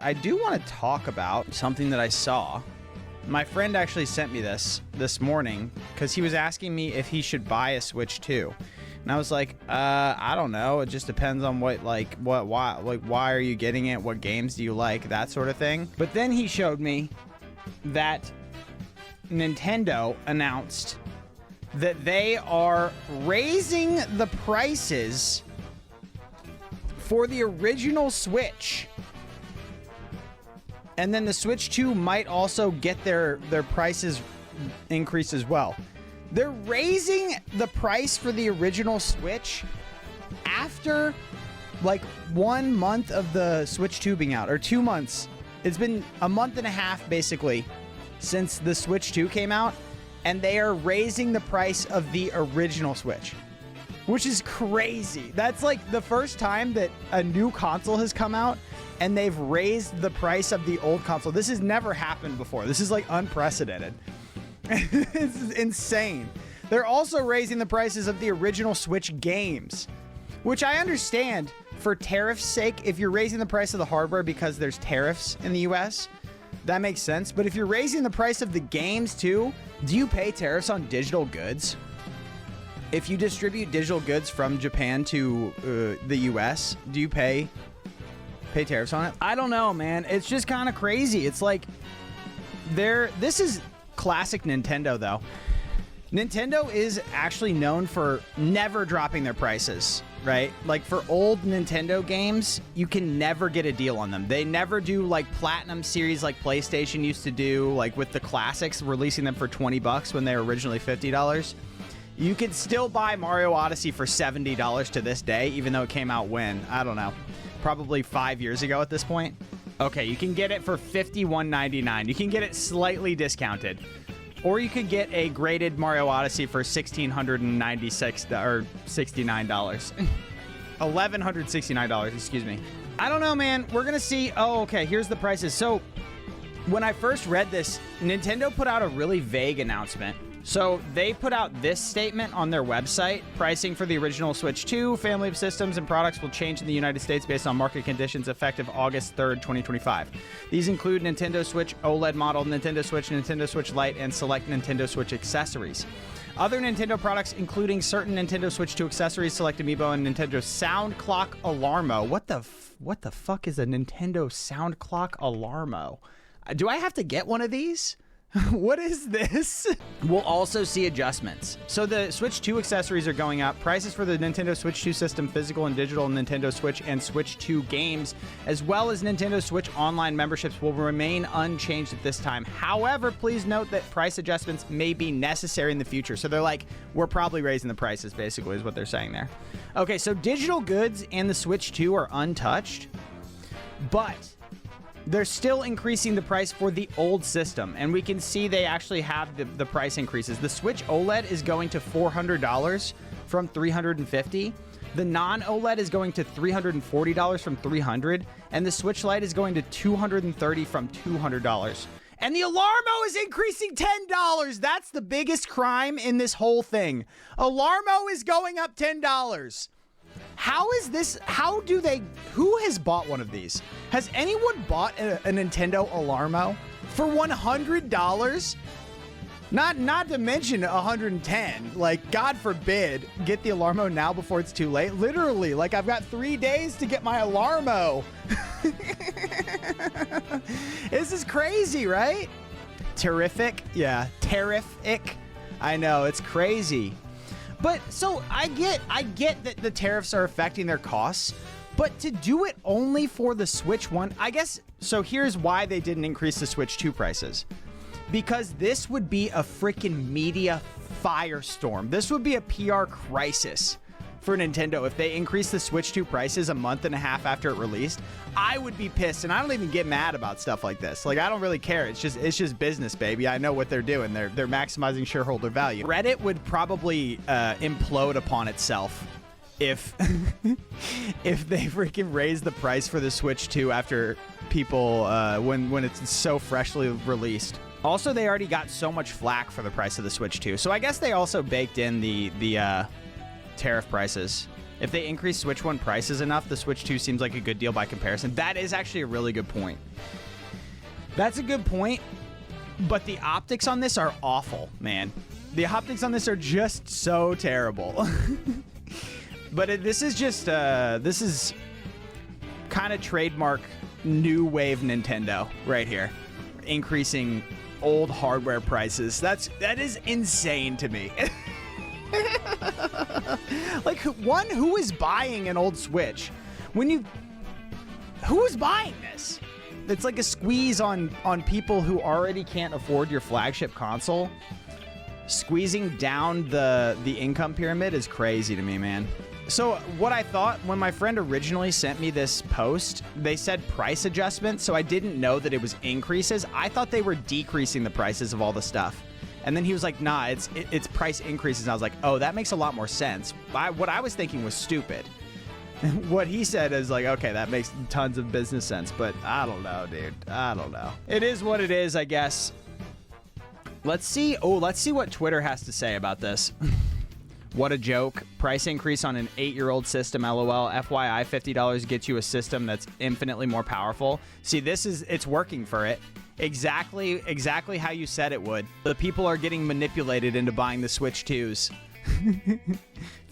I do want to talk about something that I saw. My friend actually sent me this morning because he was asking me if he should buy a Switch 2. And I was like, I don't know. It just depends on why are you getting it? What games do you like? That sort of thing. But then he showed me that Nintendo announced that they are raising the prices for the original Switch. And then the Switch 2 might also get their prices increased as well. They're raising the price for the original Switch after like 1 month of the Switch 2 being out, or 2 months. It's been a month and a half basically since the Switch 2 came out, and they are raising the price of the original Switch, which is crazy. That's like the first time that a new console has come out and they've raised the price of the old console. This has never happened before. This is like unprecedented. It's insane. They're also raising the prices of the original Switch games, which I understand for tariffs' sake. If you're raising the price of the hardware because there's tariffs in the US, that makes sense. But if you're raising the price of the games too, do you pay tariffs on digital goods? If you distribute digital goods from Japan to the US, do you pay tariffs on it? I don't know, man. It's just kind of crazy. It's like this is classic Nintendo, though. Nintendo is actually known for never dropping their prices, right? Like for old Nintendo games, you can never get a deal on them. They never do like Platinum series like PlayStation used to do, like with the classics, releasing them for $20 when they were originally $50. You can still buy Mario Odyssey for $70 to this day, even though it came out when? I don't know. Probably 5 years ago at this point. Okay, you can get it for $51.99. You can get it slightly discounted. Or you could get a graded Mario Odyssey for $1,696 or $69. $1,169, excuse me. I don't know, man. We're going to see. Oh, okay, here's the prices. So when I first read this, Nintendo put out a really vague announcement. So they put out this statement on their website. Pricing for the original Switch 2 family of systems and products will change in the United States based on market conditions effective August 3rd, 2025. These include Nintendo Switch OLED model, Nintendo Switch Lite, and select Nintendo Switch accessories. Other Nintendo products, including certain Nintendo Switch 2 accessories, Select Amiibo, and Nintendo Sound Clock Alarmo. What the fuck is a Nintendo Sound Clock Alarmo? Do I have to get one of these? What is this? We'll also see adjustments. So the Switch 2 accessories are going up. Prices for the Nintendo Switch 2 system, physical and digital Nintendo Switch and Switch 2 games, as well as Nintendo Switch online memberships will remain unchanged at this time. However, please note that price adjustments may be necessary in the future. So they're like, we're probably raising the prices, basically, is what they're saying there. Okay, so digital goods and the Switch 2 are untouched, but they're still increasing the price for the old system, and we can see they actually have the price increases. The Switch OLED is going to $400 from $350. The non-OLED is going to $340 from $300, and the Switch Lite is going to $230 from $200. And the Alarmo is increasing $10. That's the biggest crime in this whole thing. Alarmo is going up $10. How is this? Who has bought one of these? Has anyone bought a Nintendo Alarmo for $100? Not to mention $110. Like, God forbid, get the Alarmo now before it's too late. Literally, like, I've got 3 days to get my Alarmo. This is crazy, right? Terrific. Yeah, terrific. I know, it's crazy. But so I get that the tariffs are affecting their costs, but to do it only for the Switch 1, I guess, so here's why they didn't increase the Switch 2 prices. Because this would be a freaking media firestorm. This would be a PR crisis for Nintendo if they increased the Switch 2 prices a month and a half after it released. I would be pissed, and I don't even get mad about stuff like this. Like, I don't really care. It's just business, baby. I know what they're doing. They're maximizing shareholder value. Reddit would probably implode upon itself if if they freaking raise the price for the Switch 2 after people when it's so freshly released. Also, they already got so much flack for the price of the Switch 2, so I guess they also baked in the tariff prices. If they increase Switch 1 prices enough, the Switch 2 seems like a good deal by comparison. That is actually a really good point. That's a good point, but the optics on this are awful, man. The optics on this are just so terrible. But this is just, this is kind of trademark new wave Nintendo right here. Increasing old hardware prices. That is insane to me. Like, who is buying an old Switch? Who is buying this? It's like a squeeze on people who already can't afford your flagship console. Squeezing down the income pyramid is crazy to me, man. So what I thought when my friend originally sent me this post, they said price adjustment, so I didn't know that it was increases. I thought they were decreasing the prices of all the stuff. And then he was like, nah, it's price increases. And I was like, oh, that makes a lot more sense. What I was thinking was stupid. What he said is like, okay, that makes tons of business sense, but I don't know, dude. I don't know. It is what it is, I guess. Let's see what Twitter has to say about this. What a joke. Price increase on an 8-year-old system, LOL. FYI, $50 gets you a system that's infinitely more powerful. See, it's working for it. Exactly how you said it would. The people are getting manipulated into buying the Switch 2s.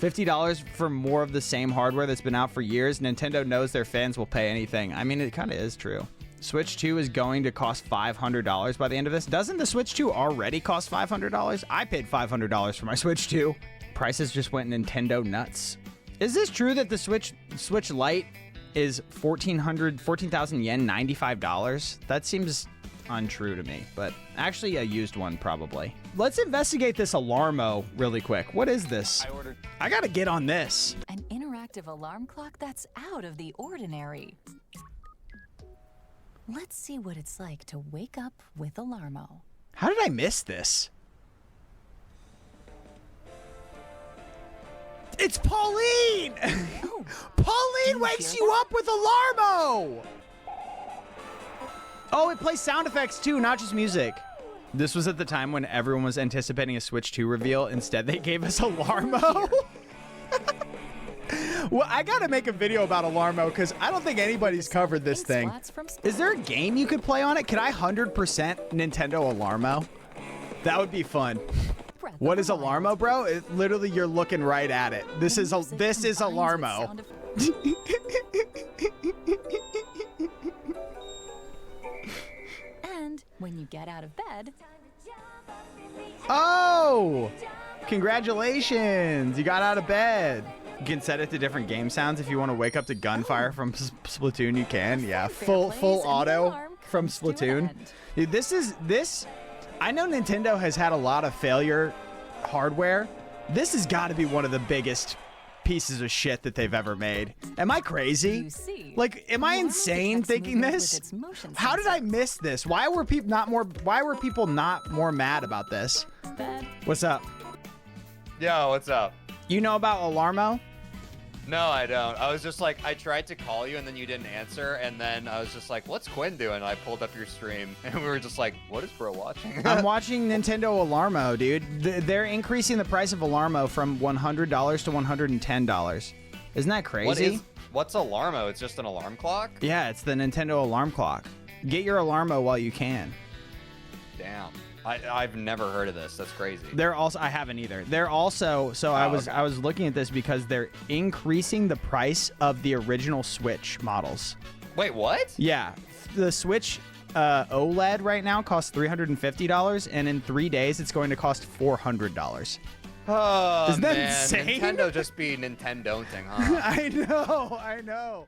$50 for more of the same hardware that's been out for years. Nintendo knows their fans will pay anything. I mean, it kind of is true. Switch 2 is going to cost $500 by the end of this. Doesn't the Switch 2 already cost $500? I paid $500 for my Switch 2. Prices just went Nintendo nuts. Is this true that the Switch Lite is 14,000 yen, $95? That seems untrue to me, but actually a used one probably. Let's investigate this Alarmo really quick. What is this? I gotta get on this. An interactive alarm clock that's out of the ordinary. Let's see what it's like to wake up with Alarmo. How did I miss this? It's Pauline! Oh, Pauline wakes you up with Alarmo! Oh, it plays sound effects too, not just music. This was at the time when everyone was anticipating a Switch 2 reveal. Instead, they gave us Alarmo. Well, I gotta make a video about Alarmo because I don't think anybody's covered this thing. Is there a game you could play on it? Can I 100% Nintendo Alarmo? That would be fun. What is Alarmo, bro? Literally, you're looking right at it. This is Alarmo. And when you get out of bed... Oh! Congratulations! You got out of bed. You can set it to different game sounds. If you want to wake up to gunfire from Splatoon, you can. Yeah, full auto from Splatoon. Dude, this. I know Nintendo has had a lot of failure hardware. This has got to be one of the biggest pieces of shit that they've ever made. Am I crazy? Like, am I insane thinking this? How did I miss this? Why were people not more mad about this? What's up? Yo, what's up? You know about Alarmo? No, I don't. I was just like, I tried to call you and then you didn't answer, and then I was just like, what's Quinn doing? I pulled up your stream and we were just like, what is bro watching? I'm watching Nintendo Alarmo, dude. They're increasing the price of Alarmo from $100 to $110. Isn't that crazy? What's Alarmo? It's just an alarm clock? Yeah, it's the Nintendo alarm clock. Get your Alarmo while you can. Damn. I've never heard of this. That's crazy. I haven't either. They're also, I was looking at this because they're increasing the price of the original Switch models. Wait, what? Yeah. The Switch OLED right now costs $350, and in 3 days it's going to cost $400. Oh, Isn't that man. insane? Nintendo just be Nintendo-ing, huh? I know.